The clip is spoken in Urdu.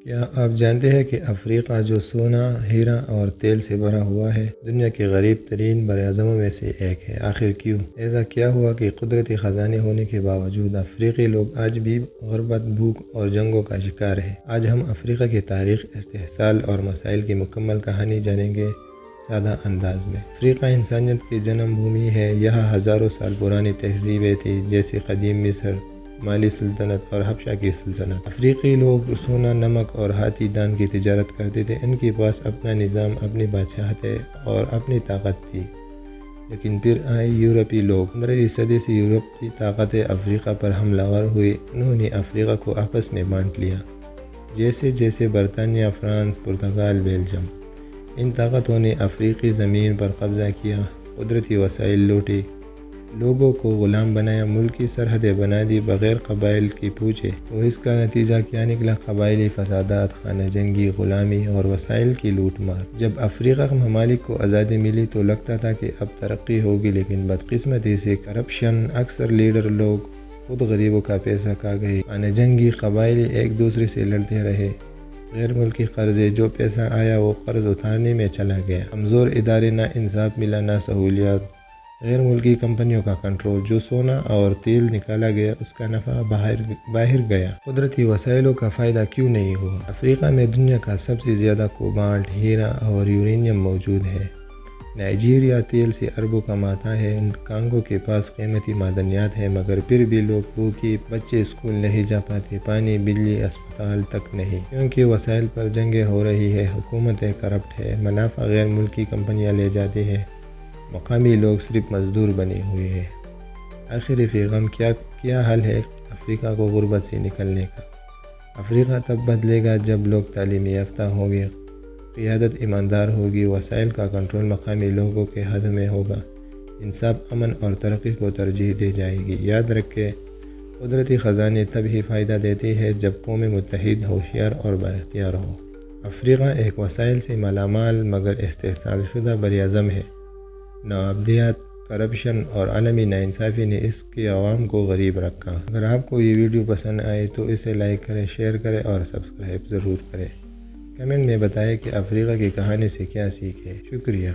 کیا آپ جانتے ہیں کہ افریقہ جو سونا، ہیرا اور تیل سے بھرا ہوا ہے، دنیا کے غریب ترین براعظموں میں سے ایک ہے؟ آخر کیوں؟ ایسا کیا ہوا کہ قدرتی خزانے ہونے کے باوجود افریقی لوگ آج بھی غربت، بھوک اور جنگوں کا شکار ہیں؟ آج ہم افریقہ کی تاریخ، استحصال اور مسائل کی مکمل کہانی جانیں گے، سادہ انداز میں۔ افریقہ انسانیت کی جنم بھومی ہے۔ یہاں ہزاروں سال پرانی تہذیبیں تھیں، جیسے قدیم مصر، مالی سلطنت اور حبشہ کی سلطنت۔ افریقی لوگ سونا، نمک اور ہاتھی دان کی تجارت کرتے تھے۔ ان کے پاس اپنا نظام، اپنی بادشاہتیں اور اپنی طاقت تھی۔ لیکن پھر آئے یورپی لوگ۔ 15ویں صدی سے یورپ کی طاقتیں افریقہ پر حملہ ور ہوئی۔ انہوں نے افریقہ کو آپس میں بانٹ لیا، جیسے برطانیہ، فرانس، پرتگال، بیلجیم۔ ان طاقتوں نے افریقی زمین پر قبضہ کیا، قدرتی وسائل لوٹے، لوگوں کو غلام بنایا، ملکی سرحدیں بنا دی بغیر قبائل کے پوچھے۔ تو اس کا نتیجہ کیا نکلا؟ قبائلی فسادات، خانہ جنگی، غلامی اور وسائل کی لوٹ مار۔ جب افریقہ ممالک کو آزادی ملی تو لگتا تھا کہ اب ترقی ہوگی، لیکن بدقسمتی سے کرپشن، اکثر لیڈر لوگ خود غریبوں کا پیسہ کھا گئے۔ خانہ جنگی قبائل ایک دوسرے سے لڑتے رہے۔ غیر ملکی قرضے، جو پیسہ آیا وہ قرض اتارنے میں چلا گیا۔ کمزور ادارے، نہ انصاف ملا، نہ سہولیات۔ غیر ملکی کمپنیوں کا کنٹرول، جو سونا اور تیل نکالا گیا اس کا نفع باہر گیا۔ قدرتی وسائلوں کا فائدہ کیوں نہیں ہوا؟ افریقہ میں دنیا کا سب سے زیادہ کوبالٹ، ہیرا اور یورینیم موجود ہے۔ نائجیریا تیل سے اربوں کماتا ہے۔ کانگو کے پاس قیمتی معدنیات ہیں، مگر پھر بھی لوگ بھوکے، بچے اسکول نہیں جا پاتے، پانی، بجلی، اسپتال تک نہیں، کیونکہ وسائل پر جنگیں ہو رہی ہیں، حکومتیں کرپٹ ہے، منافع غیر ملکی کمپنیاں لے جاتے ہیں، مقامی لوگ صرف مزدور بنے ہوئے ہیں۔ آخر پیغام کیا حل ہے افریقہ کو غربت سے نکلنے کا؟ افریقہ تب بدلے گا جب لوگ تعلیم یافتہ ہوں گے، قیادت ایماندار ہوگی، وسائل کا کنٹرول مقامی لوگوں کے حد میں ہوگا، انصاف، امن اور ترقی کو ترجیح دی جائے گی۔ یاد رکھیں، قدرتی خزانے تب ہی فائدہ دیتے ہیں جب قومیں متحد، ہوشیار اور بااختیار ہوں۔ افریقہ ایک وسائل سے مالا مال مگر استحصال شدہ براعظم ہے۔ نوآبادیات، کرپشن اور عالمی ناانصافی نے اس کے عوام کو غریب رکھا۔ اگر آپ کو یہ ویڈیو پسند آئے تو اسے لائک کریں، شیئر کریں اور سبسکرائب ضرور کریں۔ کمنٹ میں بتائیں کہ افریقہ کی کہانی سے کیا سیکھیں۔ شکریہ۔